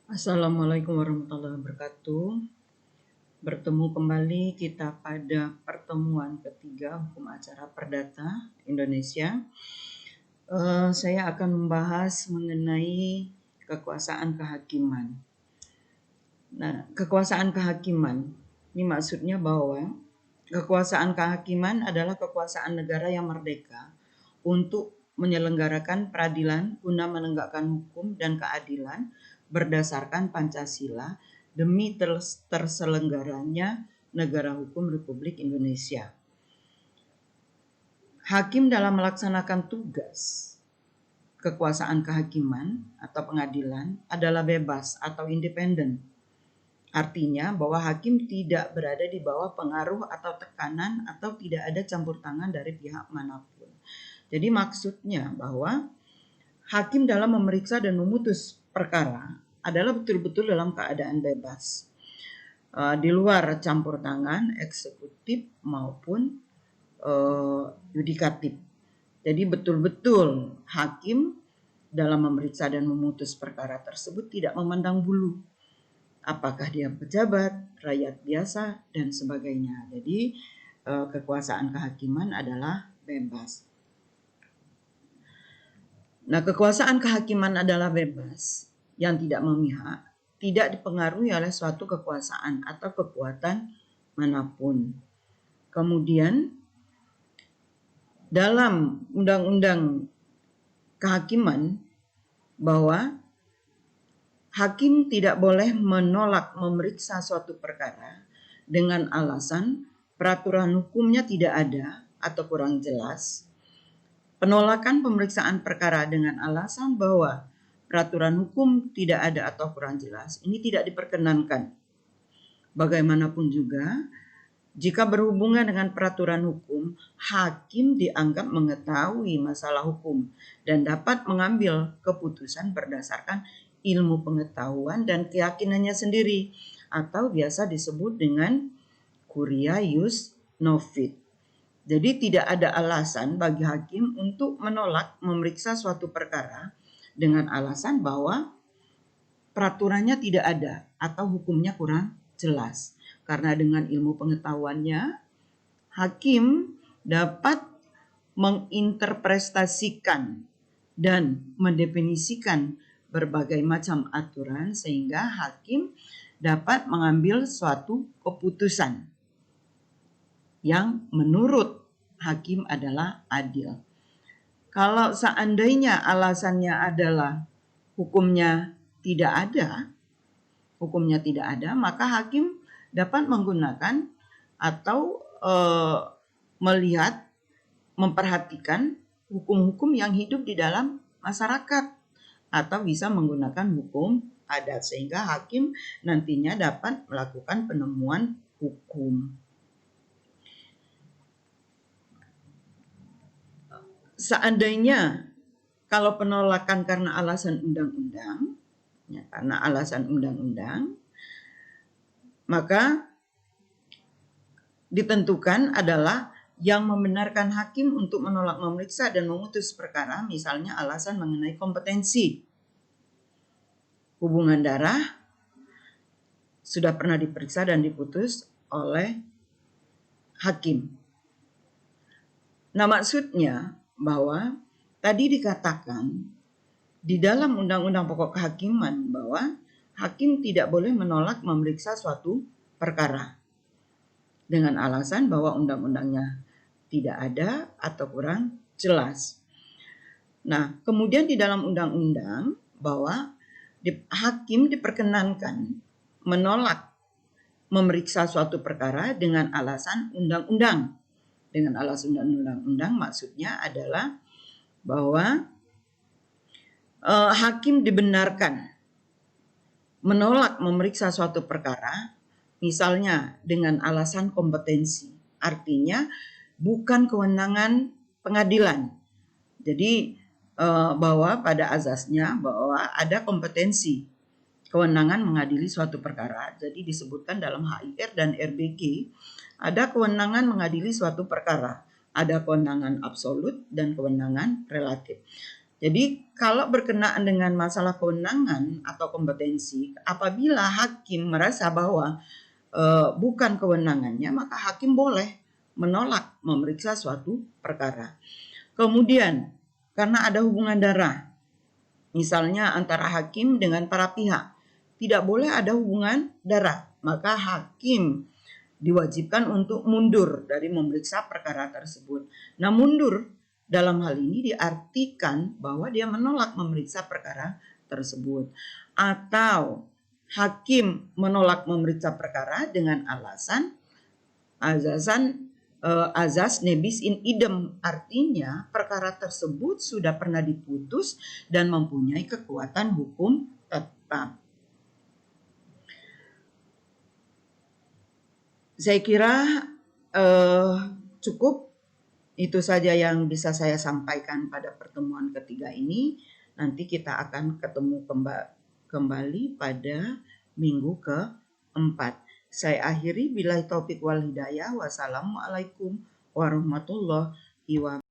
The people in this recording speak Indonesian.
Assalamualaikum warahmatullahi wabarakatuh. Bertemu kembali kita pada pertemuan ketiga hukum acara perdata Indonesia. Saya akan membahas mengenai kekuasaan kehakiman. Nah, kekuasaan kehakiman ini maksudnya bahwa kekuasaan kehakiman adalah kekuasaan negara yang merdeka untuk menyelenggarakan peradilan guna menegakkan hukum dan keadilan berdasarkan Pancasila demi terselenggaranya negara hukum Republik Indonesia. Hakim dalam melaksanakan tugas kekuasaan kehakiman atau pengadilan adalah bebas atau independen. Artinya bahwa hakim tidak berada di bawah pengaruh atau tekanan atau tidak ada campur tangan dari pihak manapun. Jadi maksudnya bahwa hakim dalam memeriksa dan memutus perkara adalah betul-betul dalam keadaan bebas, di luar campur tangan eksekutif maupun yudikatif. Jadi betul-betul hakim dalam memeriksa dan memutus perkara tersebut tidak memandang bulu, apakah dia pejabat, rakyat biasa, dan sebagainya. Jadi kekuasaan kehakiman adalah bebas. Nah, kekuasaan kehakiman adalah bebas yang tidak memihak, tidak dipengaruhi oleh suatu kekuasaan atau kekuatan manapun. Kemudian dalam undang-undang kehakiman bahwa hakim tidak boleh menolak memeriksa suatu perkara dengan alasan peraturan hukumnya tidak ada atau kurang jelas. Penolakan pemeriksaan perkara dengan alasan bahwa peraturan hukum tidak ada atau kurang jelas ini tidak diperkenankan. Bagaimanapun juga, jika berhubungan dengan peraturan hukum, hakim dianggap mengetahui masalah hukum dan dapat mengambil keputusan berdasarkan ilmu pengetahuan dan keyakinannya sendiri, atau biasa disebut dengan curia ius novit. Jadi tidak ada alasan bagi hakim untuk menolak memeriksa suatu perkara dengan alasan bahwa peraturannya tidak ada atau hukumnya kurang jelas. Karena dengan ilmu pengetahuannya, hakim dapat menginterpretasikan dan mendefinisikan berbagai macam aturan sehingga hakim dapat mengambil suatu keputusan yang menurut hakim adalah adil. Kalau seandainya alasannya adalah hukumnya tidak ada, maka hakim dapat menggunakan atau memperhatikan hukum-hukum yang hidup di dalam masyarakat atau bisa menggunakan hukum adat sehingga hakim nantinya dapat melakukan penemuan hukum. Seandainya kalau penolakan karena alasan undang-undang, maka ditentukan adalah yang membenarkan hakim untuk menolak memeriksa dan memutus perkara, misalnya alasan mengenai kompetensi, hubungan darah, sudah pernah diperiksa dan diputus oleh hakim. Nah, maksudnya bahwa tadi dikatakan di dalam Undang-Undang Pokok Kehakiman bahwa hakim tidak boleh menolak memeriksa suatu perkara dengan alasan bahwa undang-undangnya tidak ada atau kurang jelas. Nah, kemudian di dalam undang-undang bahwa hakim diperkenankan menolak memeriksa suatu perkara dengan alasan undang-undang. Dengan alasan undang-undang maksudnya adalah bahwa hakim dibenarkan menolak memeriksa suatu perkara misalnya dengan alasan kompetensi. Artinya bukan kewenangan pengadilan. Jadi bahwa pada azasnya bahwa ada kompetensi kewenangan mengadili suatu perkara. Jadi disebutkan dalam HIR dan RBG ada kewenangan mengadili suatu perkara. Ada kewenangan absolut dan kewenangan relatif. Jadi kalau berkenaan dengan masalah kewenangan atau kompetensi, apabila hakim merasa bahwa bukan kewenangannya, maka hakim boleh menolak memeriksa suatu perkara. Kemudian, karena ada hubungan darah, misalnya antara hakim dengan para pihak, tidak boleh ada hubungan darah, maka hakim diwajibkan untuk mundur dari memeriksa perkara tersebut. Nah, mundur dalam hal ini diartikan bahwa dia menolak memeriksa perkara tersebut. Atau hakim menolak memeriksa perkara dengan alasan azas nebis in idem, artinya perkara tersebut sudah pernah diputus dan mempunyai kekuatan hukum tetap. Saya kira cukup itu saja yang bisa saya sampaikan pada pertemuan ketiga ini. Nanti kita akan ketemu kembali pada minggu keempat. Saya akhiri billahi taufik wal hidayah. Wassalamualaikum warahmatullahi wabarakatuh.